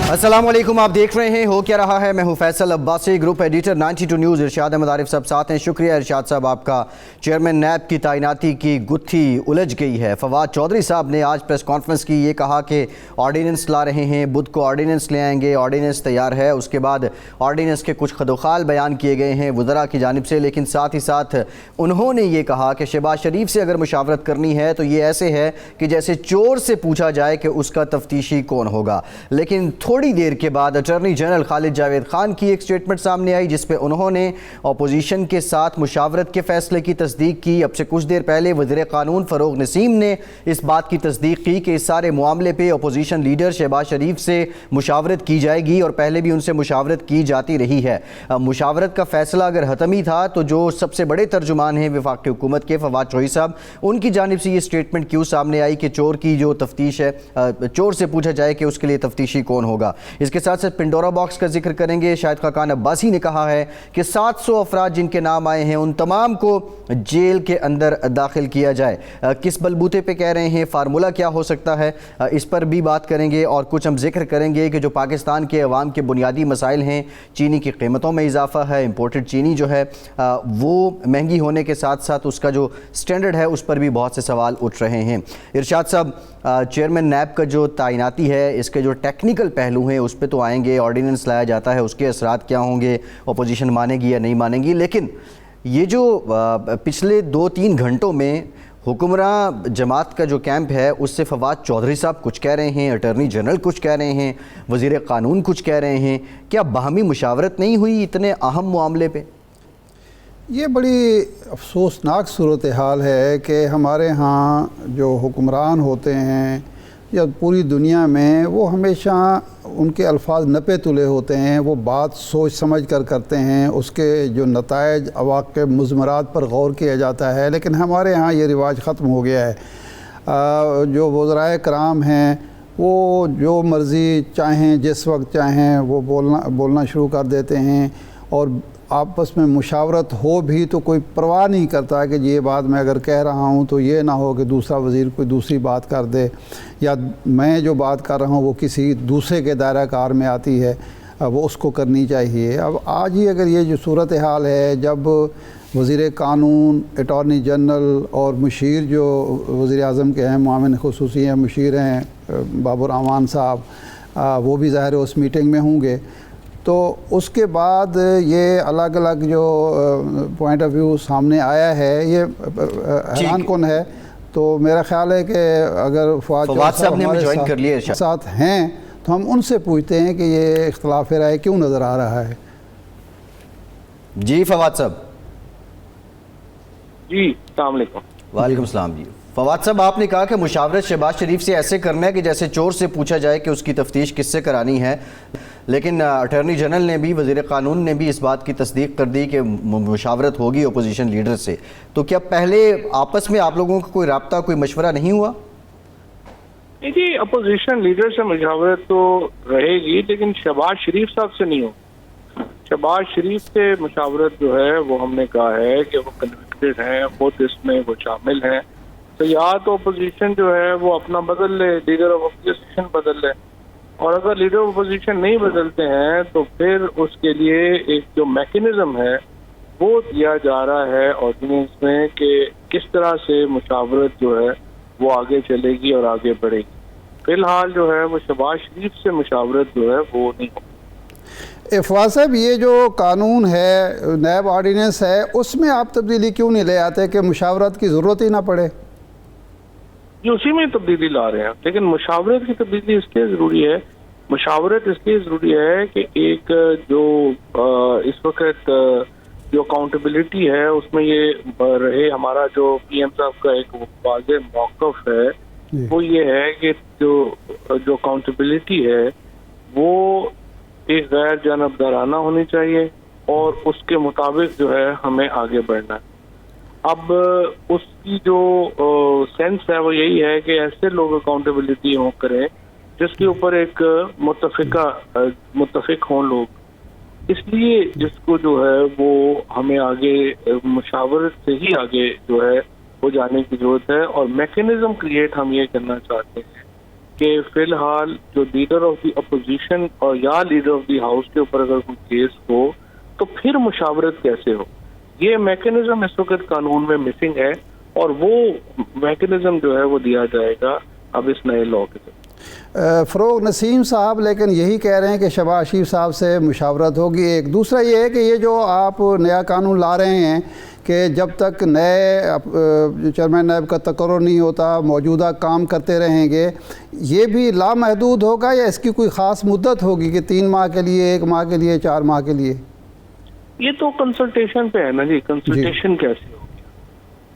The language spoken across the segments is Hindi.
अस्सलामुअलैकुम, आप देख रहे हैं हो क्या रहा है। मैं हूं Faisal Abbasi, group editor 92 news. Irshad Ahmed Arif साहब साथ हैं। शुक्रिया इरशाद साहब आपका। चेयरमैन नैब की तैनाती की गुत्थी उलझ गई है। फवाद चौधरी साहब ने आज प्रेस कॉन्फ्रेंस की, ये कहा कि ऑर्डीनेंस ला रहे हैं, बुध को ऑर्डीनेंस ले आएंगे, ऑर्डीनेंस तैयार है। उसके बाद ऑर्डीनेंस के कुछ खदोखाल बयान किए गए हैं वज़रा की जानिब से, लेकिन साथ ही साथ उन्होंने ये कहा कि शहबाज शरीफ से अगर मुशावरत करनी है तो ये ऐसे है कि जैसे चोर से पूछा जाए कि उसका तफ्तीशी कौन होगा। लेकिन थोड़ी देर के बाद अटॉर्नी जनरल खालिद जावेद खान की एक स्टेटमेंट सामने आई जिसपे उन्होंने अपोजिशन के साथ मुशावरत के फैसले की तस्दीक की। अब से कुछ देर पहले वज़ीर कानून फ़रोग नसीम ने इस बात की तस्दीक की कि इस सारे मामले पे अपोजिशन लीडर शहबाज शरीफ से मुशावरत की जाएगी और पहले भी उनसे मुशावरत की जाती रही है। मुशावरत का फैसला अगर हतमी था तो जो सबसे बड़े तर्जुमान हैं वफाकी हुकूमत के फवाद चौधरी साहब, उनकी जानिब से ये स्टेटमेंट क्यों सामने आई कि चोर की जो तफ्तीश है, चोर से पूछा जाए कि उसके लिए तफ्तीशी कौन होगा। इसके साथ साथ पिंडोरा बॉक्स का जिक्र करेंगे। शाहिद खाकान अब्बासी ने कहा है कि 700 अफराद जिनके नाम आए हैं उन तमाम को जेल के अंदर दाखिल किया जाए। किस बलबूते पे कह रहे हैं, फार्मूला क्या हो सकता है, इस पर भी बात करेंगे। और कुछ हम जिक्र करेंगे कि जो पाकिस्तान के अवाम के बुनियादी मसाइल हैं, चीनी की कीमतों में इजाफा है, इम्पोर्टेड चीनी जो है वो महंगी होने के साथ साथ उसका जो स्टैंडर्ड है उस पर भी बहुत से सवाल उठ रहे हैं। इरशाद साहब, चेयरमैन नैब का जो तैनाती है, इसके जो टेक्निकल पहलू हैं उस पे तो आएंगे। ऑर्डीनेंस लाया जाता है, उसके असरात क्या होंगे, अपोजिशन मानेगी या नहीं मानेगी। लेकिन ये जो पिछले 2-3 घंटों में हुक्मरान जमात का जो कैंप है उससे फवाद चौधरी साहब कुछ कह रहे हैं, अटॉर्नी जनरल कुछ कह रहे हैं, वज़ीर कानून कुछ कह रहे हैं। क्या बाहमी मुशावरत नहीं हुई इतने अहम मामले पे? ये बड़ी अफसोसनाक सूरत हाल है कि हमारे यहाँ जो हुक्मरान होते हैं या पूरी दुनिया में, वो हमेशा उनके अल्फाज नपे तुले होते हैं। वो बात सोच समझ कर करते हैं, उसके जो नताइज अवाक़िब मुज़मरात पर गौर किया जाता है। लेकिन हमारे यहाँ ये रिवाज ख़त्म हो गया है। जो वज़राए कराम हैं वो जो मर्ज़ी चाहें, जिस वक्त चाहें वो बोलना शुरू कर देते हैं और आपस में मुशावरत हो भी तो कोई परवाह नहीं करता कि ये बात मैं अगर कह रहा हूँ तो ये ना हो कि दूसरा वज़ीर कोई दूसरी बात कर दे, या मैं जो बात कर रहा हूँ वो किसी दूसरे के दायरा कार में आती है, वो उसको करनी चाहिए। अब आज ही अगर ये जो सूरत हाल है, जब वज़ीर कानून, अटॉर्नी जनरल और मुशीर जो वज़ीर आज़म के हैं, मुआविन खुसूसी हैं, मुशीर हैं बाबर अमान साहब, वो भी ज़ाहिर उस मीटिंग में होंगे, तो उसके बाद ये अलग अलग जो पॉइंट ऑफ व्यू सामने आया है, ये हैरान कुन है। तो मेरा ख्याल है कि अगर फवाद साहब हमारे साथ हैं तो हम उनसे पूछते हैं कि ये इख्तिलाफ राय क्यों नज़र आ रहा है। जी फवाद साहब। जी अस्सलाम वालेकुम। वालेकुम सलाम। जी फवाद साहब, आपने कहा कि मुशावरत शहबाज शरीफ से ऐसे करना है कि जैसे चोर से पूछा जाए कि उसकी तफ्तीश किससे करानी है। लेकिन अटॉर्नी जनरल ने भी, वज़ीर कानून ने भी इस बात की तस्दीक कर दी कि मुशावरत होगी अपोजिशन लीडर से। तो क्या पहले आपस में आप लोगों का कोई रब्ता, कोई मशवरा नहीं हुआ? जी, अपोजिशन लीडर से मुशावरत तो रहेगी, लेकिन शहबाज शरीफ साहब से नहीं हो। शहबाज शरीफ से मुशावरत जो है वो हमने कहा है कि वो कन्विक्टेड हैं, खुद इसमें वो शामिल हैं। तो या तो अपोजिशन जो है वो अपना बदल ले, लीडर ऑफ अपोजिशन बदल ले, और अगर लीडर ऑफ अपोजिशन नहीं बदलते हैं तो फिर उसके लिए एक जो मैकेनिज्म है वो दिया जा रहा है ऑर्डिनेंस में कि किस तरह से मुशावरत जो है वो आगे चलेगी और आगे बढ़ेगी। फिलहाल जो है वो शहबाज शरीफ से मुशावरत जो है वो नहीं होगी। फवाद साहब, ये जो कानून है, नैब ऑर्डिनेंस है, उसमें आप तब्दीली क्यों नहीं ले आते कि मुशावरत की ज़रूरत ही ना पड़े? जो उसी में तब्दीली ला रहे हैं, लेकिन मुशावरत की तब्दीली इसलिए ज़रूरी है, मुशावरत इसलिए ज़रूरी है कि एक जो इस वक्त जो अकाउंटेबिलिटी है उसमें ये रहे। हमारा जो पीएम साहब का एक वाज़ेह मौक़िफ़ है वो ये है कि जो अकाउंटेबिलिटी है वो एक गैर जानबदाराना होनी चाहिए और उसके मुताबिक जो है हमें आगे बढ़ना है। अब उसकी जो सेंस है वो यही है कि ऐसे लोग अकाउंटेबिलिटी हो करें जिसके ऊपर एक मुत्तफिक हों लोग। इसलिए जिसको जो है वो हमें आगे मुशावरत से ही आगे जो है वो जाने की जरूरत है। और मैकेनिज्म क्रिएट हम ये करना चाहते हैं कि फिलहाल जो लीडर ऑफ द अपोजिशन और या लीडर ऑफ द हाउस के ऊपर अगर कोई केस हो तो फिर मुशावरत कैसे हो, ये मैकेनिज्म इस वक्त कानून में मिसिंग है और वो मैकेनिज्म जो है वो दिया जाएगा अब इस नए लॉ के तहत। फ़रोग नसीम साहब लेकिन यही कह रहे हैं कि शहबाज शरीफ साहब से मुशावरत होगी। एक दूसरा ये है कि ये जो आप नया कानून ला रहे हैं कि जब तक नए चेयरमैन नैब का तकर्रुर नहीं होता मौजूदा काम करते रहेंगे, ये भी लामहदूद होगा या इसकी कोई ख़ास मुद्दत होगी कि 3 माह के लिए, 1 माह के लिए, 4 माह के लिए? ये तो कंसल्टेशन पे है ना जी, कंसल्टेशन कैसे होगी?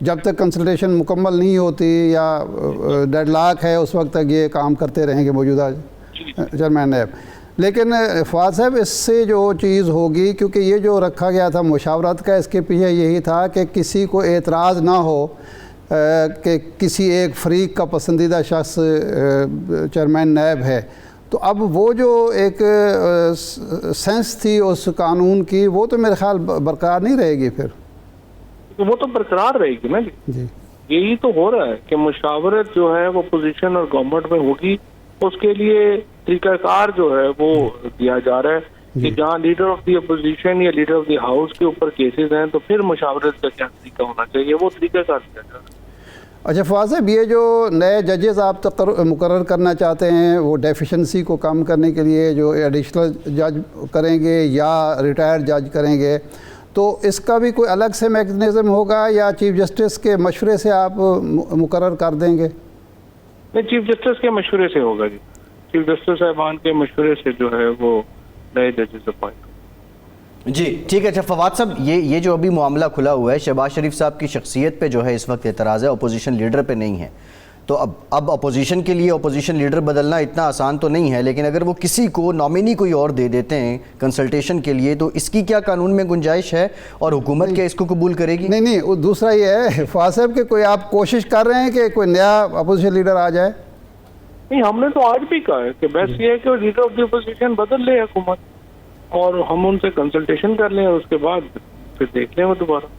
जब तक कंसल्टेशन मुकम्मल नहीं होती या डेडलॉक है उस वक्त तक ये काम करते रहेंगे मौजूदा चेयरमैन नैब। लेकिन फवाद साहब इससे जो चीज़ होगी, क्योंकि ये जो रखा गया था मुशावरत का, इसके पीछे यही था कि किसी को एतराज़ ना हो कि किसी एक फरीक का पसंदीदा शख्स चेयरमैन नैब है। तो अब वो जो एक सेंस थी उस कानून की वो तो मेरे ख्याल बरकरार नहीं रहेगी फिर। तो वो तो बरकरार रहेगी ना जी। यही तो हो रहा है कि मुशावरत जो है वो पोजीशन और गवर्नमेंट में होगी, उसके लिए तरीकाकार जो है वो दिया जा रहा है कि जहाँ लीडर ऑफ द अपोजिशन या लीडर ऑफ द हाउस के ऊपर केसेस हैं तो फिर मुशावरत का क्या तरीका होना चाहिए, वो तरीकाकार दिया जा रहा है। अच्छा फवाद साहब, ये जो नए जजेस आप मुकर्रर करना चाहते हैं वो डेफिशिएंसी को कम करने के लिए जो एडिशनल जज करेंगे या रिटायर्ड जज करेंगे, तो इसका भी कोई अलग से मैकेनिज़्म होगा या चीफ जस्टिस के मशवरे से आप मुकर्रर कर देंगे? नहीं, चीफ जस्टिस के मशवरे से होगा जी। चीफ जस्टिस साहबान के मशवरे से जो है वो नए जजेस अपॉइंट। जी ठीक है। अच्छा फवाद साहब, ये जो अभी मामला खुला हुआ है, शहबाज शरीफ साहब की शख्सियत पे जो है इस वक्त एतराज़ है, अपोजिशन लीडर पे नहीं है। तो अब अपोजिशन के लिए अपोजिशन लीडर बदलना इतना आसान तो नहीं है, लेकिन अगर वो किसी को नॉमिनी कोई और दे देते हैं कंसल्टेशन के लिए तो इसकी क्या कानून में गुंजाइश है और हुकूमत क्या इसको कबूल करेगी? नहीं, वो दूसरा ये है फवाद साहब कि कोई आप कोशिश कर रहे हैं कि कोई नया अपोजिशन लीडर आ जाए? नहीं, हमने तो आज भी कहा है कि बेस्ट ये है कि लीडर ऑफ द अपोजिशन बदल ले हुकूमत और हम उनसे कंसल्टेशन कर लें और उसके बाद फिर देख लें वो दोबारा।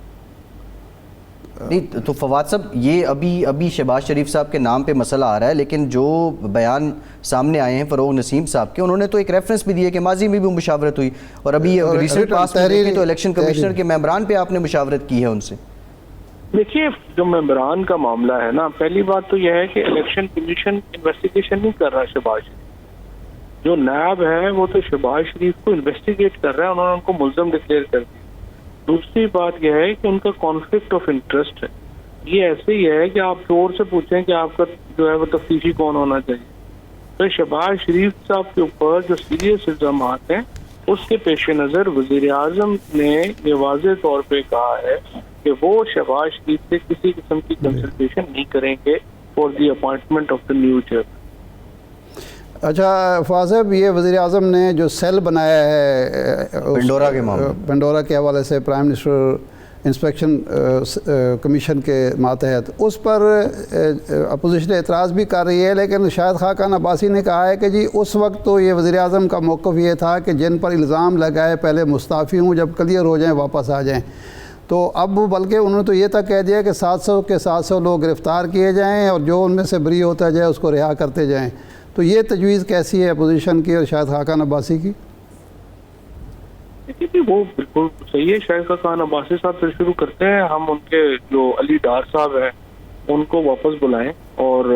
नहीं तो फवाद साहब, ये अभी शहबाज शरीफ साहब के नाम पे मसला आ रहा है, लेकिन जो बयान सामने आए हैं फ़रोग नसीम साहब के, उन्होंने तो एक रेफरेंस भी दिया कि माजी में भी मुशावरत हुई और अभी रिसेंट पास में देखें तो इलेक्शन कमिश्नर के मेंबरान पे आपने मुशावरत की है उनसे। देखिए, जो मेंबरान का मामला है ना, पहली बात तो यह है कि इलेक्शन कमीशन इन्वेस्टिगेशन नहीं कर रहा शहबाज शरीफ। जो नैब है वो तो शहबाज शरीफ को इन्वेस्टिगेट कर रहा है, उन्होंने उनको मुल्ज़म डिक्लेयर कर दिया। दूसरी बात यह है कि उनका कॉन्फ्लिक्ट ऑफ इंटरेस्ट है। ये ऐसे ही है कि आप जोर से पूछें कि आपका जो है वो तफ्तीशी कौन होना चाहिए, तो शहबाज शरीफ साहब के ऊपर जो सीरियस इल्ज़ामात हैं उसके पेश नज़र वज़ीर आज़म ने ये वाज़ेह तौर पे कहा है कि वो शहबाज शरीफ से किसी किस्म की कंसल्टेशन नहीं करेंगे for the appointment of the new chairman. अच्छा फवाद साहब, ये वज़ीर आज़म ने जो सेल बनाया है पेंडोरा के मामले, पेंडोरा के हवाले से प्राइम मिनिस्टर इंस्पेक्शन कमीशन के मातहत, उस पर अपोजिशन एतराज़ भी कर रही है, लेकिन शाहिद खाकान अब्बासी ने कहा है कि जी उस वक्त तो ये वज़ीर आज़म का मौक़िफ़ ये था कि जिन पर इल्ज़ाम लगाए पहले मुस्ताफ़ी हूँ, जब क्लियर हो जाएँ वापस आ जाएँ। तो अब बल्कि उन्होंने तो ये तक कह दिया कि 700 के 700 लोग गिरफ़्तार किए जाएँ और जो उनमें से बरी होता जाए उसको रिहा करते जाएँ। तो ये तजवीज़ कैसी है अपोजिशन की और शाहिद खाकान अब्बासी की? देखिए, वो बिल्कुल सही है। शाहिद खाकान अब्बासी साहब से शुरू करते हैं। हम उनके जो अली डार साहब हैं उनको वापस बुलाएं और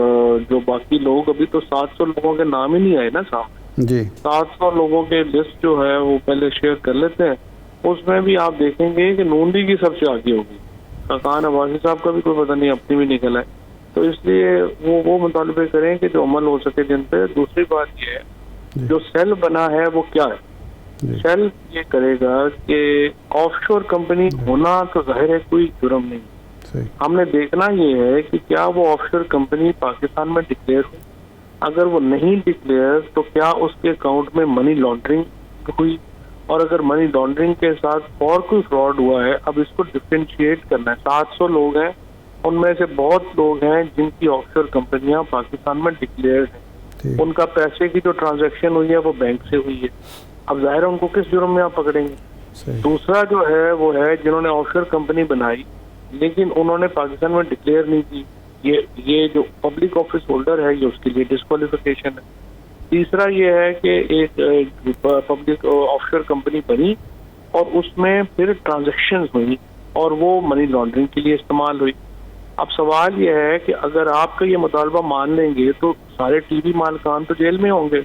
जो बाकी लोग, अभी तो 700 लोगों के नाम ही नहीं आए ना सामने जी, 700 लोगों के लिस्ट जो है वो पहले शेयर कर लेते हैं। उसमें भी आप देखेंगे कि नून लीग की सबसे आगे होगी। खाकान अब्बासी साहब का भी कोई पता नहीं अपनी भी निकल है, तो इसलिए वो मुतालबे करें कि जो अमल हो सके जिन पे। दूसरी बात ये है, जो सेल बना है वो क्या है? सेल ये करेगा कि ऑफशोर कंपनी होना तो जाहिर है कोई जुर्म नहीं। हमने देखना ये है कि क्या वो ऑफशोर कंपनी पाकिस्तान में डिक्लेयर हुई। अगर वो नहीं डिक्लेयर तो क्या उसके अकाउंट में मनी लॉन्ड्रिंग हुई, और अगर मनी लॉन्ड्रिंग के साथ और कोई फ्रॉड हुआ है। अब इसको डिफ्रेंशिएट करना है। 700 लोग हैं, उनमें से बहुत लोग हैं जिनकी ऑफशोर कंपनियां पाकिस्तान में डिक्लेयर्ड हैं, उनका पैसे की जो ट्रांजैक्शन हुई है वो बैंक से हुई है। अब जाहिर है उनको किस जुर्म में आप पकड़ेंगे? दूसरा जो है वो है जिन्होंने ऑफशोर कंपनी बनाई लेकिन उन्होंने पाकिस्तान में डिक्लेयर नहीं की, ये जो पब्लिक ऑफिस होल्डर है ये उसके लिए डिस्क्वालिफिकेशन है। तीसरा ये है कि एक पब्लिक ऑफशोर कंपनी बनी और उसमें फिर ट्रांजैक्शंस हुई और वो मनी लॉन्ड्रिंग के लिए इस्तेमाल हुई। अब सवाल ये है कि अगर आपका ये मुतालबा मान लेंगे तो सारे टीवी मालिकान तो जेल में होंगे,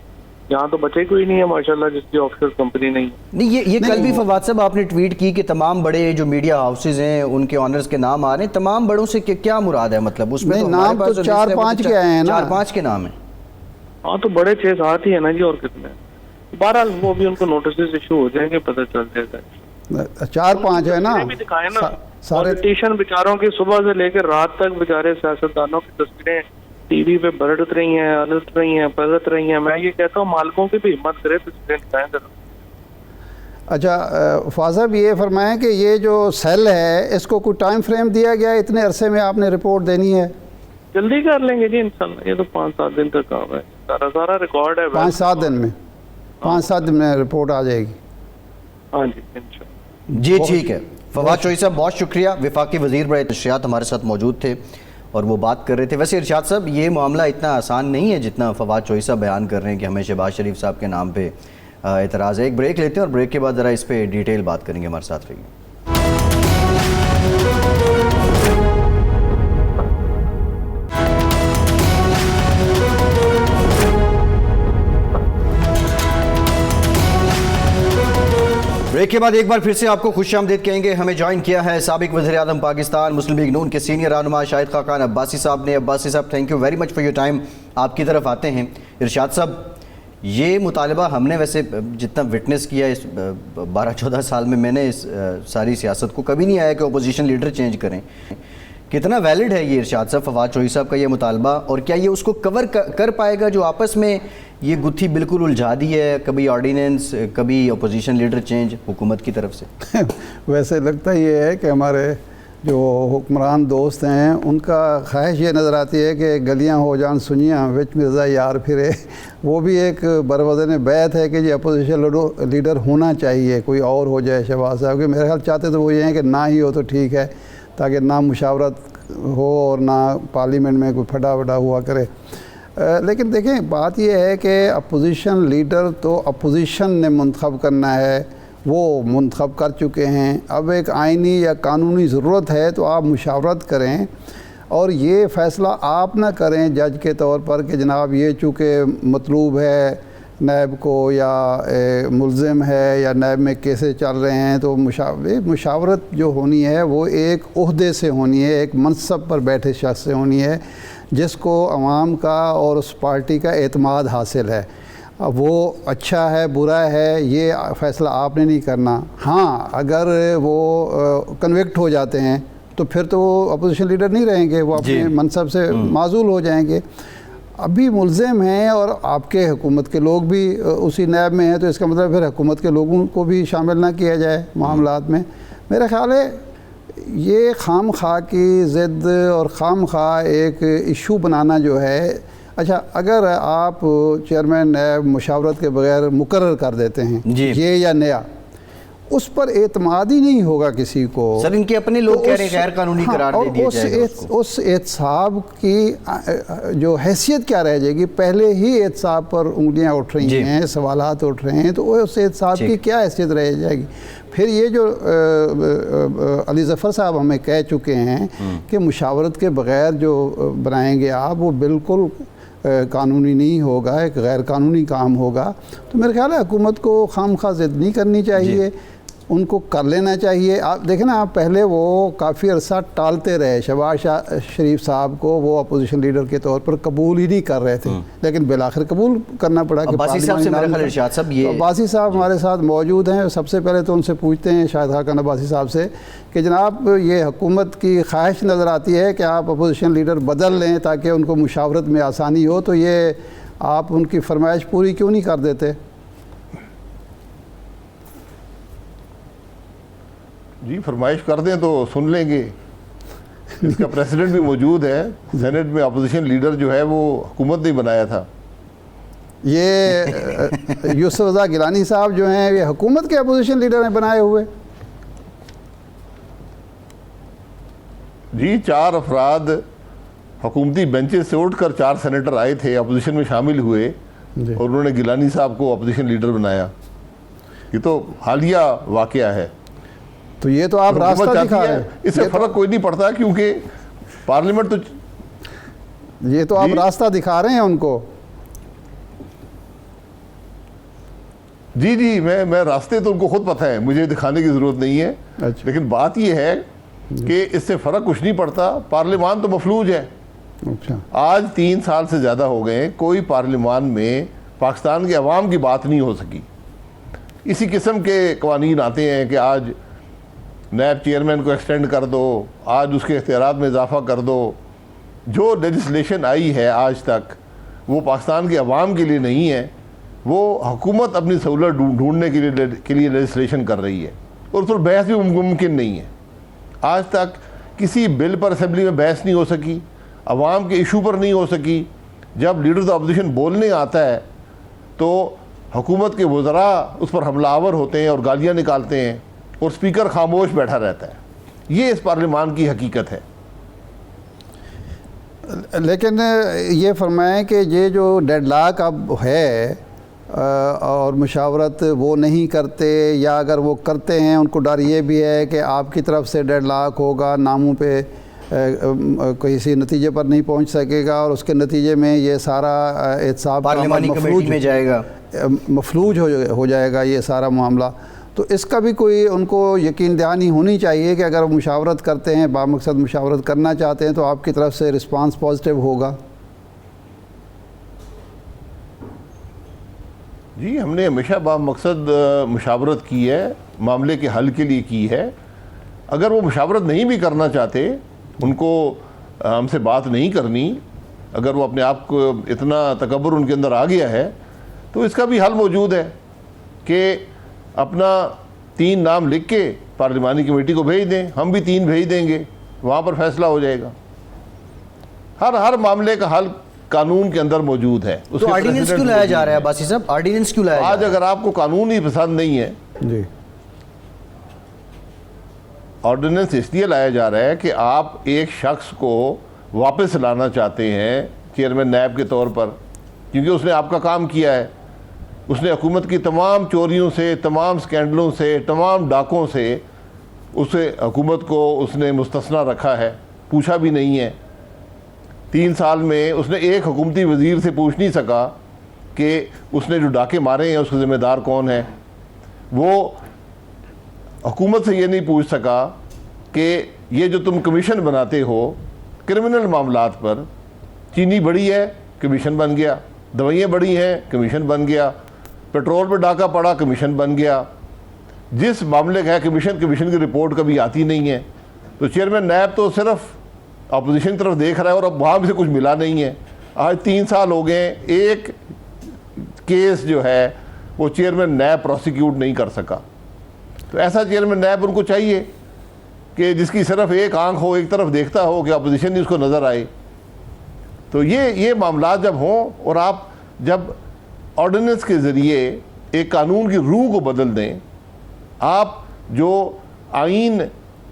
यहाँ तो बचे कोई नहीं है माशाल्लाह जिसकी ऑफशोर कंपनी नहीं है। नहीं, ये कल भी फवाद साहब आपने ट्वीट की कि तमाम बड़े जो मीडिया हाउसेज हैं उनके ऑनर्स के नाम आ रहे हैं। तमाम बड़ों से क्या मुराद है, मतलब उसमें नहीं, तो हमारे नाम पास तो जो चार लिस्ट है वो पांच तो के आए हैं ना। 4-5 के नाम है। हाँ तो बड़े 6-7 ही है ना जी, और कितने। बहरहाल वो भी उनको नोटिस इशू हो जाएंगे, पता चल जाएगा। 4-5 है ना, भी दिखाए ना सारे पॉलिटिशियन बेचारों की सुबह से लेकर रात तक बेचारे सियासतदानों की तस्वीरें टीवी पे बरत रही हैं, अलट रही हैं, पलट रही हैं। मैं ये कहता हूँ मालिकों की भी हिम्मत करे तस्वीरें दिखाएं जरा। अच्छा फ़ाज़ साहब ये फरमाएं कि ये जो सेल है इसको कोई टाइम फ्रेम दिया गया है, इतने अरसे में आपने रिपोर्ट देनी है? जल्दी कर लेंगे जी इंसान, ये तो 5-7 दिन तक काम है, सारा रिकॉर्ड है। 5-7 दिन में 5-7 दिन में रिपोर्ट आ जाएगी। हाँ जी इंशाल्लाह। जी ठीक है। फवाद चौधरी साहब बहुत शुक्रिया, वफाकी वज़ीर बड़े तशरीहात हमारे साथ मौजूद थे और वो बात कर रहे थे। वैसे इरशाद साहब ये मामला इतना आसान नहीं है जितना फवाद चौधरी साहब बयान कर रहे हैं कि हमें शहबाज शरीफ साहब के नाम पे एतराज़ है। एक ब्रेक लेते हैं और ब्रेक के बाद ज़रा इस पर डिटेल बात करेंगे। हमारे साथ रहिए। ब्रेक के बाद एक बार फिर से आपको खुशामदीद कहेंगे। हमें ज्वाइन किया है साबिक वज़ीर-ए-आज़म पाकिस्तान मुस्लिम लीग नून के सीनियर रहनुमा शाहिद खाकान अब्बासी साहब ने। अब्बासी साहब thank you very much for your time. आपकी तरफ आते हैं। इरशाद साहब ये मुतालबा हमने वैसे जितना विटनेस किया इस 12-14 साल में, मैंने इस सारी सियासत को कभी नहीं आया कि अपोजिशन लीडर चेंज करें। कितना वैलिड है ये इरशाद साहब फवाद चौधरी साहब का ये मुतालबा, और क्या ये उसको कवर कर पाएगा जो आपस में ये गुत्थी बिल्कुल उलझा दी है, कभी ऑर्डिनेंस कभी अपोजिशन लीडर चेंज हुकूमत की तरफ से? वैसे लगता ये है कि हमारे जो हुक्मरान दोस्त हैं उनका ख्वाहिश ये नज़र आती है कि गलियां हो जान सुनियाँ विच मिर्ज़ा यार फिरे। वो भी एक बरवज़न बैत है कि जी अपोजिशन लीडर होना चाहिए, कोई और हो जाए शहबाज साहब के। मेरे ख्याल चाहते तो वो ये हैं कि ना ही हो तो ठीक है, ताकि ना मुशावरत हो और ना पार्लियामेंट में कोई फटा वटा हुआ करे। लेकिन देखें बात यह है कि अपोजिशन लीडर तो अपोजिशन ने मुंतखब करना है, वो मुंतखब कर चुके हैं। अब एक आइनी या कानूनी ज़रूरत है तो आप मुशावरत करें और ये फ़ैसला आप ना करें जज के तौर पर कि जनाब ये चूँकि मतलूब है नैब को या मुल्ज़िम है या नैब में केसेस चल रहे हैं तो मुशावरत जो होनी है वो एक ओहदे से होनी है, एक मनसब पर बैठे शख्स से होनी है जिसको अवाम का और उस पार्टी का एतमाद हासिल है। अब वो अच्छा है बुरा है ये फ़ैसला आपने नहीं करना। हाँ अगर वो कन्विक्ट हो जाते हैं तो फिर तो वो अपोजिशन लीडर नहीं रहेंगे, वो अपने मनसब से माजूल हो जाएंगे। अभी मुल्ज़िम हैं और आपके हुकूमत के लोग भी उसी नैब में हैं, तो इसका मतलब फिर हुकूमत के लोगों को भी शामिल ना किया जाए मामलात में। मेरा ख़्याल है ये खाम खा की ज़िद और खाम खा एक इशू बनाना जो है, अच्छा अगर आप चेयरमैन नैब मुशावरत के बगैर मुकर्रर कर देते हैं ये या नया, उस पर एतमाद ही नहीं होगा किसी को। सर इनके अपने लोग कह रहे हैं गैर कानूनी करार दे दिया जाएगा उसको। उस एहतसाब की जो हैसियत क्या रह जाएगी? पहले ही एहतसाब पर उंगलियां उठ रही हैं, सवालात उठ रहे हैं, तो उस एहतसाब की क्या हैसियत रह जाएगी? फिर ये जो अली ज़फ़र साहब हमें कह चुके हैं कि मुशावरत के बग़ैर जो बनाएंगे आप वो बिल्कुल कानूनी नहीं होगा, एक गैर कानूनी काम होगा। तो मेरे ख्याल है हुकूमत को खामखा ज़िद नहीं करनी चाहिए, उनको कर लेना चाहिए। आप देखें ना, आप पहले वो काफ़ी अरसा टालते रहे, शहबाज शरीफ साहब को वो अपोजिशन लीडर के तौर पर कबूल ही नहीं कर रहे थे, लेकिन बिलाखिर कबूल करना पड़ा। अब्बासी साहब से मेरा ख्याल इरशाद साहब ये अब्बासी साहब हमारे साथ मौजूद हैं। सबसे पहले तो उनसे पूछते हैं शाहिद खाकान अब्बासी साहब से कि जनाब ये हुकूमत की ख्वाहिश नज़र आती है कि आप अपोजिशन लीडर बदल लें ताकि उनको मुशावरत में आसानी हो, तो ये आप उनकी फरमाइश पूरी क्यों नहीं कर देते? जी फरमाइश कर दें तो सुन लेंगे। इसका प्रेसिडेंट भी मौजूद है, सेनेट में अपोजिशन लीडर जो है वो हुकूमत ने बनाया था। ये यूसुफ रज़ा गिलानी साहब जो हैं ये हुकूमत के अपोजिशन लीडर हैं बनाए हुए। जी 4 अफराद हुकूमती बेंचेस से उठकर 4 सेनेटर आए थे, अपोजिशन में शामिल हुए जी। और उन्होंने गिलानी साहब को अपोजिशन लीडर बनाया। ये तो हालिया वाकया है। तो ये तो आप रास्ता हुकूमत दिखा चाहती रहे है, हैं, इससे फर्क कोई नहीं पड़ता, क्योंकि पार्लियामेंट तो ये तो आप जी। रास्ता दिखा रहे हैं उनको। जी जी, मैं रास्ते तो उनको खुद पता है, मुझे दिखाने की ज़रूरत नहीं है। अच्छा। लेकिन बात यह है कि इससे फ़र्क कुछ नहीं पड़ता। पार्लियामान तो मफलूज है। अच्छा। आज 3 साल से ज़्यादा हो गए, कोई पार्लियामान में पाकिस्तान के अवाम की बात नहीं हो सकी। इसी किस्म के कवानीन आते हैं कि आज नैब चेयरमैन को एक्सटेंड कर दो, आज उसके इख्तियारात में इजाफा कर दो। जो लेजिस्लेशन आई है आज तक वो पाकिस्तान के अवाम के लिए नहीं है, वो हुकूमत अपनी सहूलत ढूंढने के लिए लेजिस्लेशन कर रही है, और उस पर बहस भी मुमकिन नहीं है। आज तक किसी बिल पर असेंबली में बहस नहीं हो सकी, अवाम के इशू पर नहीं हो सकी। जब लीडर ऑफ अपोजिशन बोलने आता है तो हुकूमत के वज़रा उस पर हमलावर होते हैं और गालियाँ निकालते हैं, और स्पीकर खामोश बैठा रहता है। ये इस पार्लियामान की हकीकत है। लेकिन ये फरमाएं कि ये जो डेडलॉक अब है और मुशावरत वो नहीं करते, या अगर वो करते हैं उनको डर ये भी है कि आपकी तरफ से डेडलॉक होगा, नामों पे किसी नतीजे पर नहीं पहुंच सकेगा, और उसके नतीजे में ये सारा एहतसाब पार्लियामानी कमेटी में जाएगा, मफलूज हो जाएगा ये सारा मामला। तो इसका भी कोई उनको यकीन दहानी होनी चाहिए कि अगर मुशावरत करते हैं, बामकसद मुशावरत करना चाहते हैं, तो आपकी तरफ से रिस्पांस पॉजिटिव होगा। जी, हमने हमेशा बामकसद मुशावरत की है, मामले के हल के लिए की है। अगर वो मुशावरत नहीं भी करना चाहते, उनको हमसे बात नहीं करनी, अगर वो अपने आप को इतना तकब्बुर उनके अंदर आ गया है, तो इसका भी हल मौजूद है कि अपना 3 नाम लिख के पार्लिमानी कमेटी को भेज दें। हम भी 3 भेज देंगे, वहाँ पर फैसला हो जाएगा। हर मामले का हल कानून के अंदर मौजूद है। तो ऑर्डिनेंस क्यों लाया जा रहा है बासी साहब? ऑर्डिनेंस क्यों लाया जा आज रहा है? अगर आपको कानून ही पसंद नहीं है, जी, ऑर्डिनेंस इसलिए लाया जा रहा है कि आप एक शख्स को वापस लाना चाहते हैं चेयरमैन नैब के तौर पर, क्योंकि उसने आपका काम किया है। उसने हुकूमत की तमाम चोरियों से, तमाम स्कैंडलों से, तमाम डाकों से उसे हुकूमत को उसने मुस्तस्ना रखा है, पूछा भी नहीं है। 3 साल में उसने एक हुकूमती वज़ीर से पूछ नहीं सका कि उसने जो डाके मारे हैं उसका ज़िम्मेदार कौन है। वो हुकूमत से ये नहीं पूछ सका कि ये जो तुम कमीशन बनाते हो क्रिमिनल मामलात पर, चीनी बढ़ी है कमीशन बन गया, दवाइयाँ बढ़ी हैं कमीशन बन गया, पेट्रोल पर डाका पड़ा कमीशन बन गया। जिस मामले का है कमीशन की रिपोर्ट कभी आती नहीं है। तो चेयरमैन नैब तो सिर्फ अपोजिशन की तरफ देख रहा है, और अब वहाँ भी से कुछ मिला नहीं है। आज 3 साल हो गए, एक केस जो है वो चेयरमैन नैब प्रोसिक्यूट नहीं कर सका। तो ऐसा चेयरमैन नैब उनको चाहिए कि जिसकी सिर्फ एक आंख हो, एक तरफ देखता हो कि अपोजिशन ही उसको नज़र आए। तो ये मामला जब हों, और आप जब ऑर्डिनेंस के ज़रिए एक कानून की रूह को बदल दें, आप जो आइन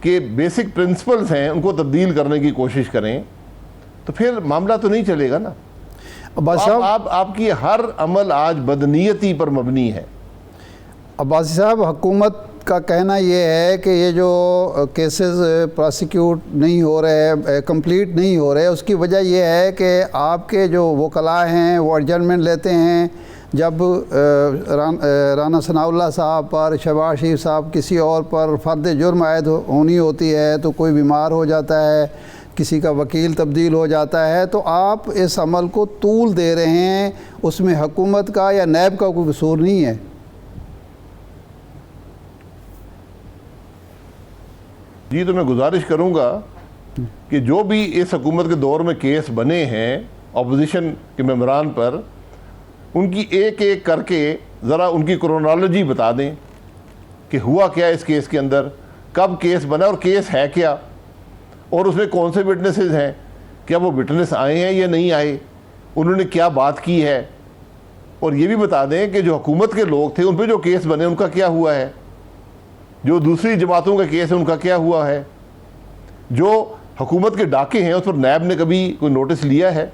के बेसिक प्रिंसिपल्स हैं उनको तब्दील करने की कोशिश करें, तो फिर मामला तो नहीं चलेगा ना। आपकी हर अमल आज बदनीयती पर मबनी है। अब्बासी साहब, हुकूमत का कहना ये है कि ये जो केसेस प्रोसिक्यूट नहीं हो रहे, कंप्लीट नहीं हो रहे, उसकी वजह ये है कि आपके जो वकला हैं वो एडजमेंट लेते हैं। जब राना सनाउल्लाह साहब पर, शहबाज शरीफ साहब किसी और पर फ़र्द जुर्म आयद होनी होती है, तो कोई बीमार हो जाता है, किसी का वकील तब्दील हो जाता है, तो आप इस अमल को तूल दे रहे हैं। उसमें हुकूमत का या नैब का कोई कसूर नहीं है। जी, तो मैं गुजारिश करूंगा कि जो भी इस हुकूमत के दौर में केस बने हैं अपोजिशन के मेंबरान पर, उनकी एक एक करके ज़रा उनकी क्रोनोलॉजी बता दें कि हुआ क्या इस केस के अंदर, कब केस बना और केस है क्या, और उसमें कौन से विटनेसेस हैं, क्या वो विटनेस आए हैं या नहीं आए, उन्होंने क्या बात की है। और ये भी बता दें कि जो हुकूमत के लोग थे उन पर जो केस बने उनका क्या हुआ है, जो दूसरी जमातों का केस है उनका क्या हुआ है, जो हुकूमत के डाके हैं, उस पर नैब ने कभी कोई नोटिस लिया है?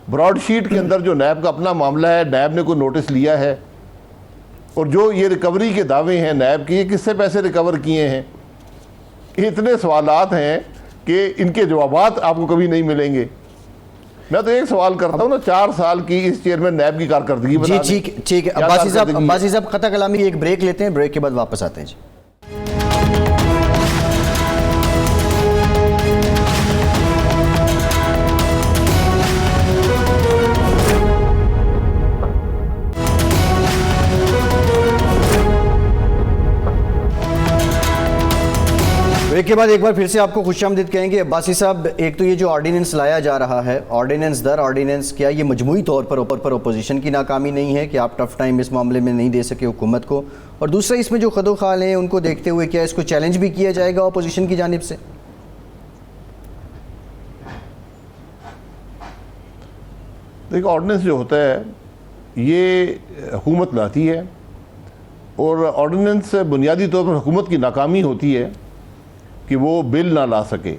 ब्रॉडशीट के अंदर जो नैब का अपना मामला है, नैब ने कोई नोटिस लिया है? और जो ये रिकवरी के दावे हैं नैब के, ये किससे पैसे रिकवर किए हैं? ये इतने सवालात हैं कि इनके जवाबात आपको कभी नहीं मिलेंगे। मैं तो एक सवाल करता हूँ ना, 4 साल की इस चेयरमैन नैब की कारकर्दगी बता जी दें। ठीक है। क्या अब्बासी कारकर्दगी है? साहब खता कलामी एक ब्रेक लेते हैं, ब्रेक के बाद वापस आते हैं जी। ब्रेक के बाद एक बार फिर से आपको खुशामदीद कहेंगे। अब्बासी साहब, एक तो ये जो ऑर्डिनेंस लाया जा रहा है, ऑर्डिनेंस दर ऑर्डिनेंस, क्या ये मजमूई तौर पर अपोजिशन की नाकामी नहीं है कि आप टफ टाइम इस मामले में नहीं दे सके हुकूमत को? और दूसरा, इसमें जो खदोखाल हैं उनको देखते हुए क्या इसको चैलेंज भी किया जाएगा अपोजिशन की जानिब से? देखिए, ऑर्डिनेंस जो होता है ये हुकूमत लाती है, और ऑर्डिनेंस बुनियादी तौर पर हुकूमत की नाकामी होती है कि वो बिल ना ला सके।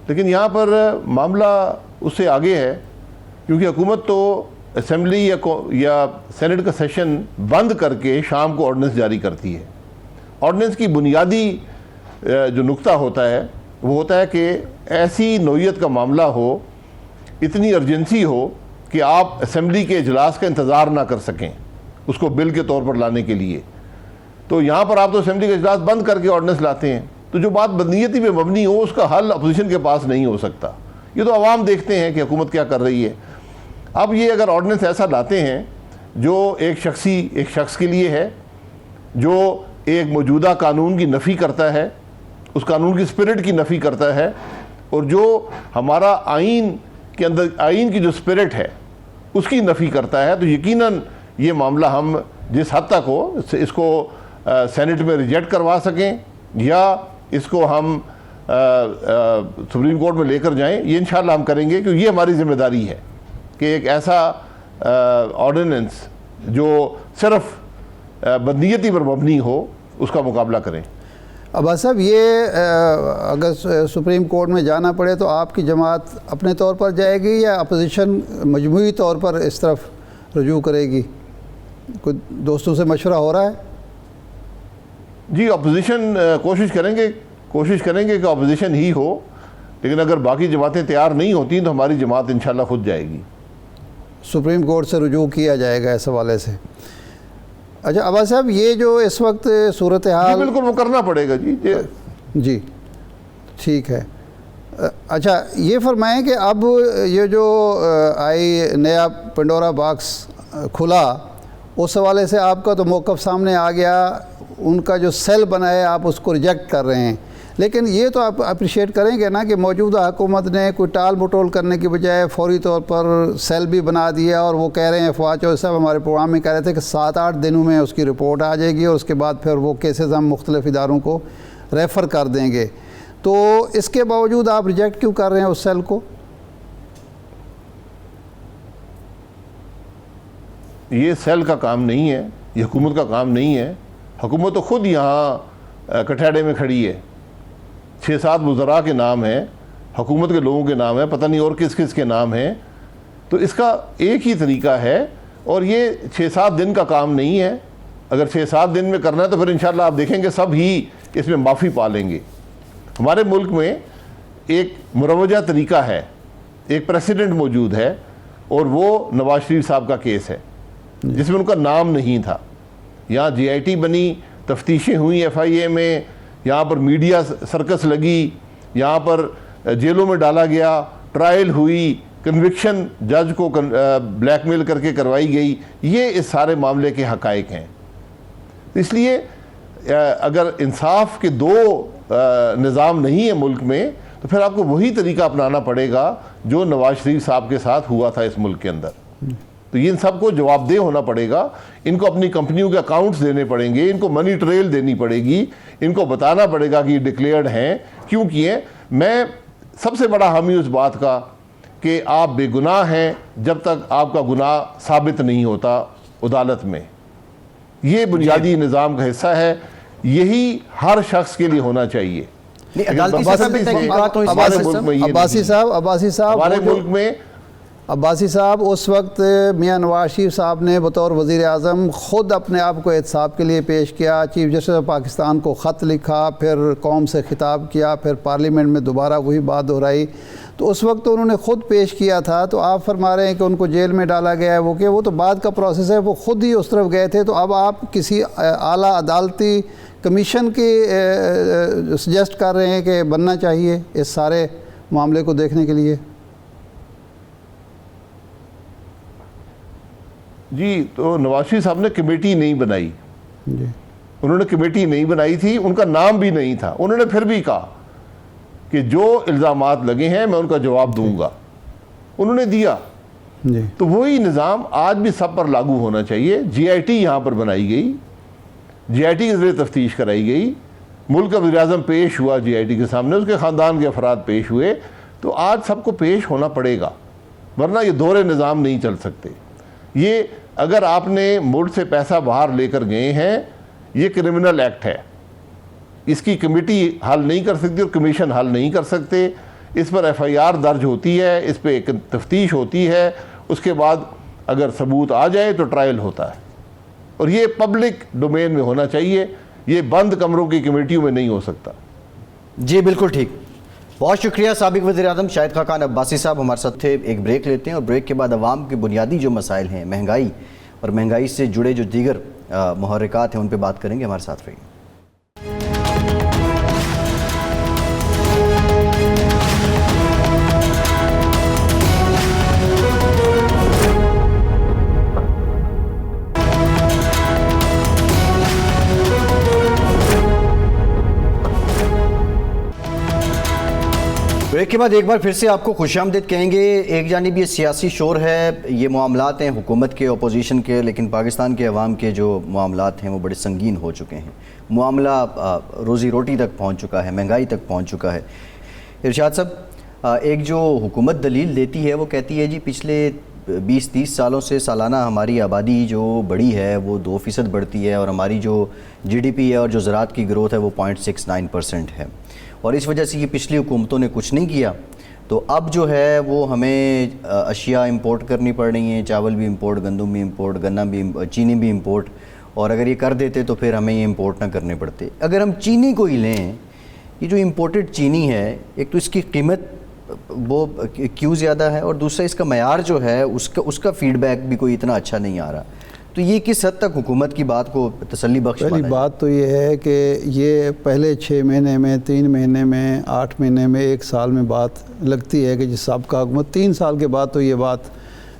लेकिन यहाँ पर मामला उससे आगे है, क्योंकि हुकूमत तो असेंबली या सेनेट का सेशन बंद करके शाम को ऑर्डिनेंस जारी करती है। ऑर्डिनेंस की बुनियादी जो नुक्ता होता है वो होता है कि ऐसी नौइयत का मामला हो, इतनी अर्जेंसी हो कि आप असेंबली के इजलास का इंतज़ार ना कर सकें उसको बिल के तौर पर लाने के लिए। तो यहाँ पर आप तो असेंबली का इजलास बंद करके ऑर्डिनेंस लाते हैं, तो जो बात बदनीयती पे मबनी हो उसका हल अपोजिशन के पास नहीं हो सकता। ये तो आवाम देखते हैं कि हुकूमत क्या कर रही है। अब ये अगर ऑर्डिनेंस ऐसा लाते हैं जो एक शख्स के लिए है, जो एक मौजूदा कानून की नफ़ी करता है, उस कानून की स्पिरिट की नफ़ी करता है, और जो हमारा आइन के अंदर आइन की जो स्पिरिट है उसकी नफ़ी करता है, तो यकीनन ये मामला हम जिस हद तक हो इसको सेनेट में रिजेक्ट करवा सकें या इसको हम सुप्रीम कोर्ट में लेकर जाएं, ये इंशाल्लाह हम करेंगे, क्योंकि ये हमारी जिम्मेदारी है कि एक ऐसा ऑर्डिनेंस जो सिर्फ बदनीयती पर मबनी हो उसका मुकाबला करें। अब्बास साहब, ये अगर सुप्रीम कोर्ट में जाना पड़े तो आपकी जमात अपने तौर पर जाएगी या अपोजिशन मजमूई तौर पर इस तरफ रजू करेगी? कोई दोस्तों से मशवरा हो रहा है? जी, अपोजिशन कोशिश करेंगे कि अपोजिशन ही हो, लेकिन अगर बाकी जमातें तैयार नहीं होती तो हमारी जमात इंशाल्लाह खुद जाएगी। सुप्रीम कोर्ट से रुजू किया जाएगा इस हवाले से? अच्छा अब्बास साहब, ये जो इस वक्त सूरत हाल, बिल्कुल वो करना पड़ेगा जी। ठीक है। अच्छा, ये फरमाएं कि अब ये जो नया पेंडोरा बॉक्स खुला, उस हवाले से आपका तो मौक़िफ़ सामने आ गया, उनका जो सेल बना है आप उसको रिजेक्ट कर रहे हैं, लेकिन ये तो आप अप्रिशिएट करेंगे ना कि मौजूदा हुकूमत ने कोई टाल मटोल करने की बजाय फौरी तौर पर सेल भी बना दिया, और वो कह रहे हैं, फवाद चौधरी साहब हमारे प्रोग्राम में कह रहे थे कि 7-8 दिनों में उसकी रिपोर्ट आ जाएगी और उसके बाद फिर वो केसेस हम मुख्तलिफ़ इदारों को रेफ़र कर देंगे। तो इसके बावजूद आप रिजेक्ट क्यों कर रहे हैं उस सेल को? ये सेल का काम नहीं है, ये हुकूमत का काम नहीं है। हुकूमत तो ख़ुद यहाँ कठैड़े में खड़ी है। 6-7 वज़रा के नाम हैं, हुकूमत के लोगों के नाम है, पता नहीं और किस किस के नाम हैं। तो इसका एक ही तरीका है, और ये 6-7 दिन का काम नहीं है। अगर 6-7 दिन में करना है तो फिर इंशाल्लाह आप देखेंगे सब ही इसमें माफ़ी पा लेंगे। हमारे मुल्क में एक मुरवजा तरीका है, एक प्रेसिडेंट मौजूद है, और वो नवाज शरीफ साहब का केस है जिसमें उनका नाम नहीं था। यहाँ GIT बनी, तफ्तीशें हुई FIA में, यहाँ पर मीडिया सर्कस लगी, यहाँ पर जेलों में डाला गया, ट्रायल हुई, कन्विक्शन जज को ब्लैकमेल करके करवाई गई। ये इस सारे मामले के हक़ाइक़ हैं। इसलिए अगर इंसाफ के 2 निज़ाम नहीं है मुल्क में, तो फिर आपको वही तरीका अपनाना पड़ेगा जो नवाज शरीफ साहब के साथ हुआ था इस मुल्क के अंदर। तो इन सबको जवाबदेह होना पड़ेगा, इनको अपनी कंपनियों के अकाउंट्स देने पड़ेंगे, इनको मनी ट्रेल देनी पड़ेगी, इनको बताना पड़ेगा कि डिक्लेयर्ड हैं, क्यों किए। मैं सबसे बड़ा हामी उस बात का कि आप बेगुनाह हैं जब तक आपका गुनाह साबित नहीं होता अदालत में। ये बुनियादी निज़ाम का हिस्सा है, यही हर शख्स के लिए होना चाहिए। नहीं, लेकिन अदालती बदकिस्मती सतह पे से तहकीकात हुई, हमारे अब्बासी मुल्क में ये अब्बासी नहीं है। साहब हमारे वो जो- मुल्क में अब्बासी साहब उस वक्त मियां नवाज शरीफ साहब ने बतौर वज़ीर आज़म ख़ुद अपने आप को एहतसाब के लिए पेश किया, चीफ जस्टिस ऑफ पाकिस्तान को ख़त लिखा, फिर कौम से खिताब किया, फिर पार्लियामेंट में दोबारा वही बात दोहराई। तो उस वक्त तो उन्होंने ख़ुद पेश किया था। तो आप फरमा रहे हैं कि उनको जेल में डाला गया है, वो तो बाद का प्रोसेस है, वो ख़ुद ही उस तरफ गए थे। तो अब आप किसी आला अदालती कमीशन की सजेस्ट कर रहे हैं कि बनना चाहिए इस सारे मामले को देखने के लिए। जी, तो नवाज शरीफ साहब ने कमेटी नहीं बनाई, जी उन्होंने कमेटी नहीं बनाई थी, उनका नाम भी नहीं था। उन्होंने फिर भी कहा कि जो इल्ज़ामात लगे हैं मैं उनका जवाब दूंगा, उन्होंने दिया। जी तो वही निज़ाम आज भी सब पर लागू होना चाहिए। GIT यहाँ पर बनाई गई, GIT के ज़रिए तफ्तीश कराई गई, मुल्क का वज़ीर-ए-आज़म पेश हुआ GIT के सामने, उसके ख़ानदान के अफराद पेश हुए। तो आज सबको पेश होना पड़ेगा, वरना ये दोहरे निज़ाम नहीं चल सकते। ये अगर आपने मुल्क से पैसा बाहर लेकर गए हैं, ये क्रिमिनल एक्ट है, इसकी कमेटी हल नहीं कर सकती और कमीशन हल नहीं कर सकते। इस पर FIR दर्ज होती है, इस पर एक तफ्तीश होती है, उसके बाद अगर सबूत आ जाए तो ट्रायल होता है, और ये पब्लिक डोमेन में होना चाहिए, ये बंद कमरों की कमेटियों में नहीं हो सकता। जी बिल्कुल ठीक, बहुत शुक्रिया साबिक वज़ीर-ए-आज़म शाहिद खाकान अब्बासी साहब हमारे साथ थे। एक ब्रेक लेते हैं और ब्रेक के बाद अवाम के बुनियादी जो मसाइल हैं, महंगाई और महंगाई से जुड़े जो दीगर मुहर्रिकात हैं, उन पर बात करेंगे। हमारे साथ रहिए। ब्रेक के बाद एक बार फिर से आपको खुशामदीद कहेंगे। एक जानिब ये सियासी शोर है, ये मामलात हैं हुकूमत के, अपोजिशन के, लेकिन पाकिस्तान के अवाम के जो मामलात हैं वो बड़े संगीन हो चुके हैं। मामला रोज़ी रोटी तक पहुंच चुका है, महंगाई तक पहुंच चुका है। इरशाद साहब, एक जो हुकूमत दलील देती है वो कहती है जी पिछले 20-30 सालों से सालाना हमारी आबादी जो बढ़ी है वो 2% बढ़ती है, और हमारी जो GDP है और जो ज़राअत की ग्रोथ है वो 0.69% है, और इस वजह से ये पिछली हुकूमतों ने कुछ नहीं किया। तो अब जो है वो हमें अशिया इंपोर्ट करनी पड़ रही हैं, चावल भी इंपोर्ट, गंदम भी इंपोर्ट, गन्ना भी, चीनी भी इंपोर्ट, और अगर ये कर देते तो फिर हमें ये इंपोर्ट ना करने पड़ते। अगर हम चीनी को ही लें, ये जो इंपोर्टेड चीनी है, एक तो इसकी कीमत वो क्यों ज़्यादा है, और दूसरा इसका मयार जो है उसका फीडबैक भी कोई इतना अच्छा नहीं आ रहा। तो ये किस हद तक हुकूमत की बात को तसल्ली बख्श? पहली बात तो ये है कि ये पहले 6 महीने में, 3 महीने में, 8 महीने में, 1 साल में बात लगती है कि जिस साबिक़ा हुकूमत 3 साल के बाद तो ये बात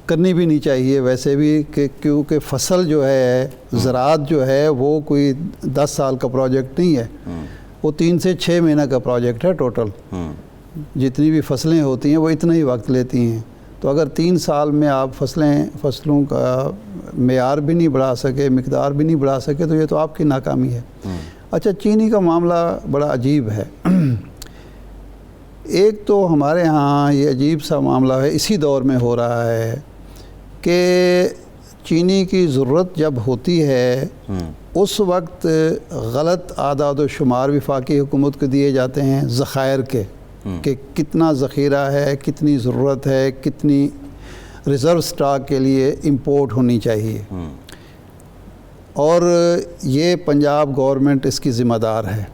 करनी भी नहीं चाहिए वैसे भी, कि क्योंकि फसल जो है, ज़राअत जो है वो कोई 10 साल का प्रोजेक्ट नहीं है, वो 3 से 6 महीने का प्रोजेक्ट है टोटल। जितनी भी फसलें होती हैं वो इतना ही वक्त लेती हैं। तो अगर 3 साल में आप फसलों का मेयार भी नहीं बढ़ा सके, मिकदार भी नहीं बढ़ा सके, तो ये तो आपकी नाकामी है। अच्छा, चीनी का मामला बड़ा अजीब है। एक तो हमारे यहाँ ये अजीब सा मामला है, इसी दौर में हो रहा है कि चीनी की ज़रूरत जब होती है उस वक्त गलत आदाद व शुमार वफाकी हुकूमत को दिए जाते हैं ज़ख़ायर के, कि कितना ज़ख़ीरा है, कितनी ज़रूरत है, कितनी रिज़र्व स्टॉक के लिए इंपोर्ट होनी चाहिए, और ये पंजाब गवर्नमेंट इसकी ज़िम्मेदार है।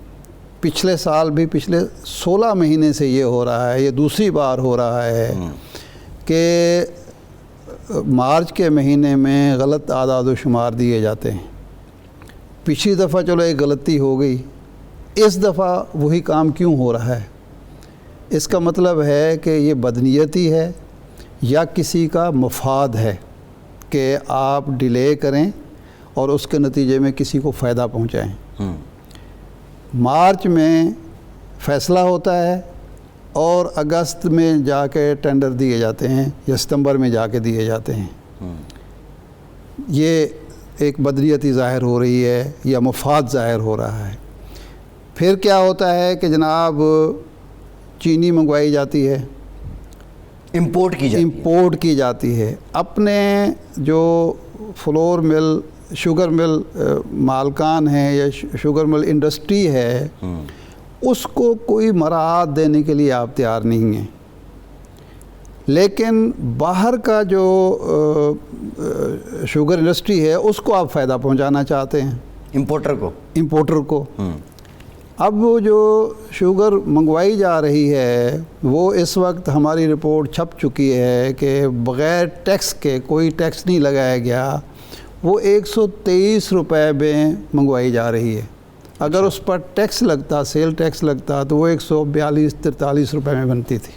पिछले साल भी, पिछले 16 महीने से ये हो रहा है, ये दूसरी बार हो रहा है कि मार्च के महीने में गलत आदाद व शुमार दिए जाते हैं। पिछली दफ़ा चलो एक गलती हो गई, इस दफ़ा वही काम क्यों हो रहा है? इसका मतलब है कि ये बदनीयती है या किसी का मफाद है कि आप डिले करें और उसके नतीजे में किसी को फ़ायदा पहुंचाएं। मार्च में फ़ैसला होता है और अगस्त में जाके टेंडर दिए जाते हैं या सितंबर में जाके दिए जाते हैं। ये एक बदनीयती ज़ाहिर हो रही है या मफाद ज़ाहिर हो रहा है। फिर क्या होता है कि जनाब चीनी मंगवाई जाती है, इंपोर्ट की जाती है। अपने जो फ्लोर मिल, शुगर मिल मालकान हैं या शुगर मिल इंडस्ट्री है, उसको कोई मराहत देने के लिए आप तैयार नहीं हैं। लेकिन बाहर का जो शुगर इंडस्ट्री है उसको आप फ़ायदा पहुंचाना चाहते हैं, इंपोर्टर को। अब वो जो शुगर मंगवाई जा रही है वो इस वक्त हमारी रिपोर्ट छप चुकी है कि बग़ैर टैक्स के, कोई टैक्स नहीं लगाया गया, वो 123 रुपए में मंगवाई जा रही है। अगर उस पर टैक्स लगता, सेल टैक्स लगता, तो वो 142-43 रुपए में बनती थी।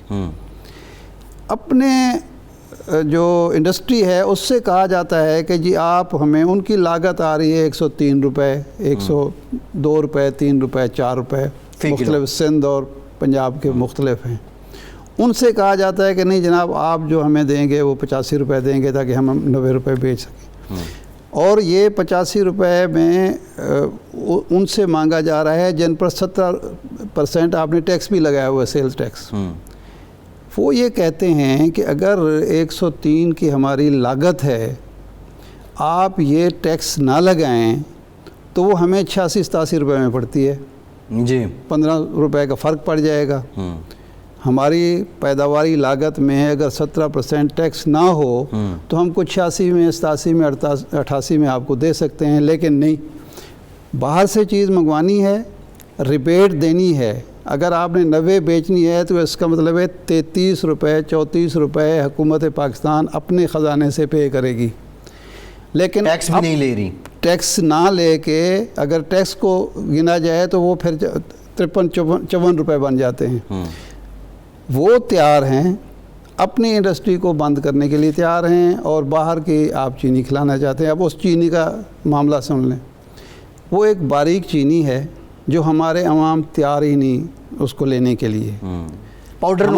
अपने जो इंडस्ट्री है उससे कहा जाता है कि जी आप हमें, उनकी लागत आ रही है 103 रुपए, 102 रुपए, 3 रुपए, 4 रुपए, मुख्तलिफ सिंध और पंजाब के मुख्तलिफ हैं। उनसे कहा जाता है कि नहीं जनाब, आप जो हमें देंगे वो 85 रुपए देंगे ताकि हम 90 रुपए बेच सकें। और ये 85 रुपए में उनसे मांगा जा रहा है जिन पर 70% आपने टैक्स भी लगाया हुआ है, सेल्स टैक्स। वो ये कहते हैं कि अगर 103 की हमारी लागत है, आप ये टैक्स ना लगाएं तो वो हमें 86-87 रुपए में पड़ती है जी, 15 रुपए का फ़र्क पड़ जाएगा। हमारी पैदावारी लागत में अगर 17% टैक्स ना हो तो हमको 86 में, 87 में, 88 में आपको दे सकते हैं। लेकिन नहीं, बाहर से चीज़ मंगवानी है, रिबेट देनी है। अगर आपने 90 बेचनी है तो इसका मतलब है 33 रुपए, 34 रुपए हुकूमत पाकिस्तान अपने ख़जाने से पे करेगी। लेकिन टैक्स भी नहीं ले रही। टैक्स ना लेके अगर टैक्स को गिना जाए तो वो फिर 53-54 रुपए बन जाते हैं। वो तैयार हैं, अपनी इंडस्ट्री को बंद करने के लिए तैयार हैं और बाहर की आप चीनी खिलाना चाहते हैं। अब उस चीनी का मामला सुन लें। वो एक बारीक चीनी है जो हमारे अवाम तैयार ही नहीं उसको लेने के लिए। पाउडर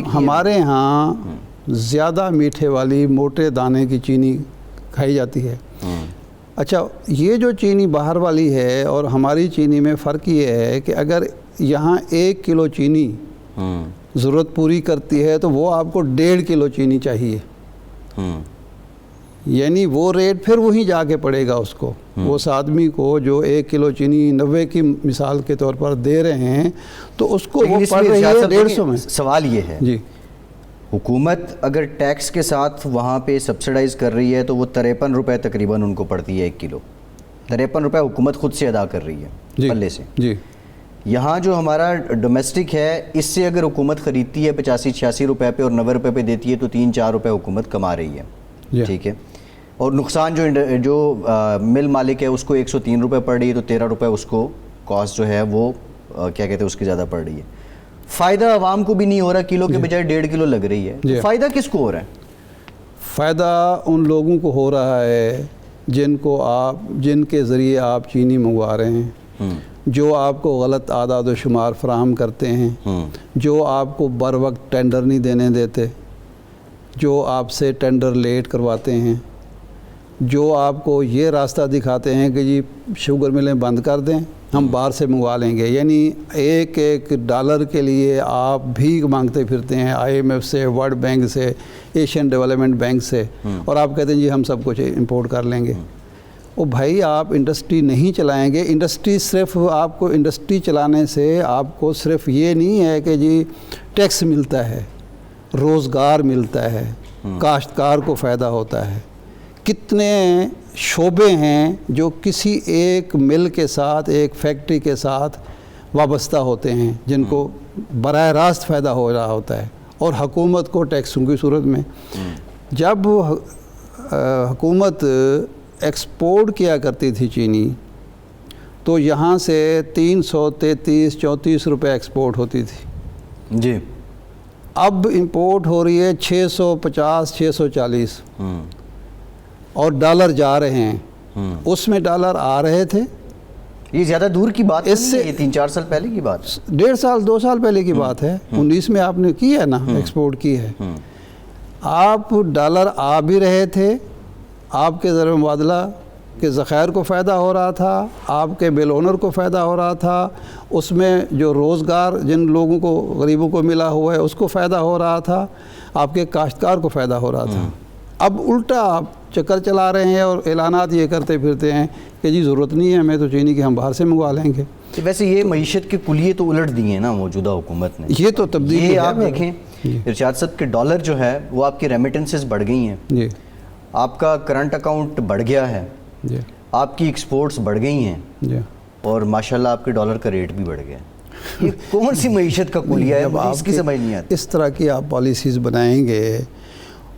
हमारे यहाँ ज़्यादा मीठे वाली मोटे दाने की चीनी खाई जाती है। अच्छा, ये जो चीनी बाहर वाली है और हमारी चीनी में फ़र्क ये है कि अगर यहाँ 1 किलो चीनी ज़रूरत पूरी करती है तो वो आपको 1.5 किलो चीनी चाहिए। यानी वो रेट फिर वहीं जाके पड़ेगा उसको, उस आदमी को जो 1 किलो चीनी 90 की मिसाल के तौर पर दे रहे हैं तो उसको वो पड़ रही है 150 में। सवाल ये है जी, हुकूमत अगर टैक्स के साथ वहाँ पे सब्सिडाइज कर रही है तो वो 53 रुपए तकरीबन उनको पड़ती है 1 किलो। 53 रुपए हुकूमत खुद से अदा कर रही है पल्ले से जी। यहाँ जो हमारा डोमेस्टिक है इससे अगर हुकूमत ख़रीदती है 85-86 रुपए पे और 90 रुपए पे देती है तो 3-4 रुपए हुकूमत कमा रही है, ठीक है। और नुकसान जो मिल मालिक है उसको 103 रुपए पड़ रही है तो 13 रुपए उसको कॉस्ट जो है वो क्या कहते हैं उसकी ज़्यादा पड़ रही है। फ़ायदा आवाम को भी नहीं हो रहा, किलो के बजाय 1.5 किलो लग रही है, तो फ़ायदा किसको हो रहा है? फ़ायदा उन लोगों को हो रहा है जिनके ज़रिए आप चीनी मंगवा रहे हैं, जो आपको गलत आदाद व शुमार फराहम करते हैं, जो आपको बर वक्त टेंडर नहीं देने देते, जो आपसे टेंडर लेट करवाते हैं, जो आपको ये रास्ता दिखाते हैं कि जी शुगर मिलें बंद कर दें, हम बाहर से मंगवा लेंगे। यानी एक डॉलर के लिए आप भीख मांगते फिरते हैं IMF से, वर्ल्ड बैंक से, एशियन डेवलपमेंट बैंक से, और आप कहते हैं जी हम सब कुछ इंपोर्ट कर लेंगे। ओ भाई, आप इंडस्ट्री नहीं चलाएंगे। इंडस्ट्री सिर्फ आपको, इंडस्ट्री चलाने से आपको सिर्फ ये नहीं है कि जी टैक्स मिलता है, रोज़गार मिलता है, काश्तकार को फ़ायदा होता है। कितने शोबे हैं जो किसी एक मिल के साथ, एक फैक्ट्री के साथ वाबस्ता होते हैं, जिनको बराह रास्त फ़ायदा हो रहा होता है, और हुकूमत को टैक्सों की सूरत में। जब हुकूमत एक्सपोर्ट किया करती थी चीनी तो यहाँ से 333-34 रुपए एक्सपोर्ट होती थी जी। अब इंपोर्ट हो रही है 650-640 और डॉलर जा रहे हैं। उसमें डॉलर आ रहे थे, ये ज़्यादा दूर की बात इससे 3-4 साल पहले की बात, 1.5 साल 2 साल पहले की बात है। 19 में आपने की है ना, एक्सपोर्ट की है। आप डॉलर आ भी रहे थे, आपके ज़र मुबादला के ज़ख़ायर को फ़ायदा हो रहा था, आपके बिल ओनर को फ़ायदा हो रहा था, उसमें जो रोज़गार जिन लोगों को, गरीबों को मिला हुआ है उसको फ़ायदा हो रहा था, आपके काश्तकार को फ़ायदा हो रहा था। अब उल्टा आप चक्कर चला रहे हैं और ऐलानात ये करते फिरते हैं कि जी ज़रूरत नहीं है हमें तो चीनी की, हम बाहर से मंगवा लेंगे। तो वैसे ये मईशत के कुलिये तो उलट दिए हैं ना मौजूदा हुकूमत ने। ये तो तब्दीली ये है आप देखें इरशाद साहब के डॉलर जो है वो आपकी रेमिटेंसेस बढ़ गई हैं, जी आपका करंट अकाउंट बढ़ गया है, जी आपकी एक्सपोर्ट्स बढ़ गई हैं जी। और माशाल्लाह आपके डॉलर का रेट भी बढ़ गया। ये कौन सी मईशत का कुलिया है, जब मुझे इसकी आपके समझ नहीं आती। इस तरह की आप पॉलिसीज़ बनाएंगे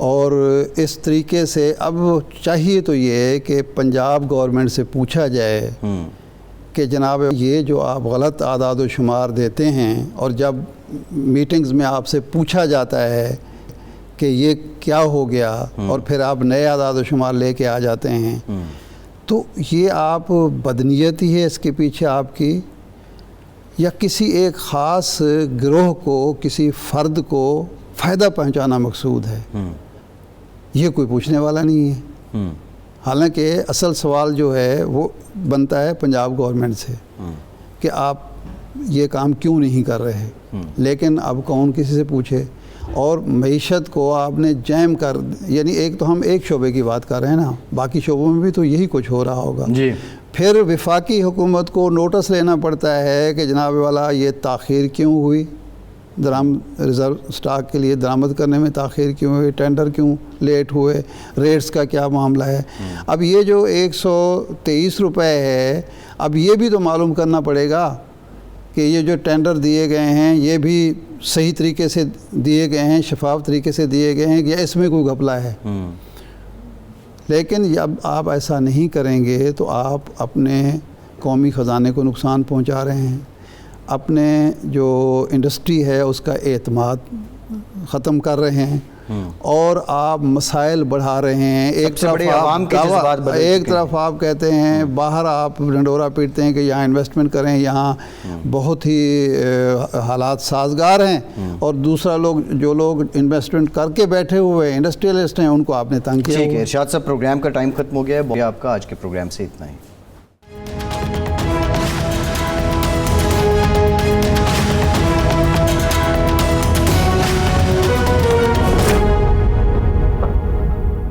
और इस तरीके से, अब चाहिए तो ये कि पंजाब गवर्नमेंट से पूछा जाए कि जनाब ये जो आप गलत आदाद व शुमार देते हैं और जब मीटिंग्स में आपसे पूछा जाता है कि ये क्या हो गया और फिर आप नए आदाद व शुमार लेके आ जाते हैं, तो ये आप बदनीयती है इसके पीछे आपकी, या किसी एक ख़ास गिरोह को, किसी फ़र्द को फ़ायदा पहुंचाना मकसूद है? ये कोई पूछने वाला नहीं है। हालांकि असल सवाल जो है वो बनता है पंजाब गवर्नमेंट से कि आप ये काम क्यों नहीं कर रहे, लेकिन अब कौन किसी से पूछे। और मईशत को आपने जैम कर, यानी एक तो हम एक शोबे की बात कर रहे हैं ना, बाकी शोबों में भी तो यही कुछ हो रहा होगा जी। फिर वफाकी हुकूमत को नोटिस लेना पड़ता है कि जनाब वाला ये ताख़ीर क्यों हुई, रिज़र्व स्टॉक के लिए दरामद करने में ताख़ीर क्यों हुई, टेंडर क्यों लेट हुए, रेट्स का क्या मामला है। अब ये जो 123 रुपए है, अब ये भी तो मालूम करना पड़ेगा कि ये जो टेंडर दिए गए हैं ये भी सही तरीके से दिए गए हैं, शफाफ तरीके से दिए गए हैं, या इसमें कोई घपला है। लेकिन जब आप ऐसा नहीं करेंगे तो आप अपने कौमी ख़जाने को नुकसान पहुंचा रहे हैं, अपने जो इंडस्ट्री है उसका एतमाद ख़त्म कर रहे हैं और आप मसाइल बढ़ा रहे हैं। एक तरफ आप कहते हैं, बाहर आप डंडोरा पीटते हैं कि यहाँ इन्वेस्टमेंट करें, यहाँ बहुत ही हालात साजगार हैं, और दूसरा जो लोग इन्वेस्टमेंट करके बैठे हुए इंडस्ट्रियलिस्ट हैं उनको आपने तंग किया। ठीक है इरशाद साहब, प्रोग्राम का टाइम खत्म हो गया है। आपका आज के प्रोग्राम से इतना ही।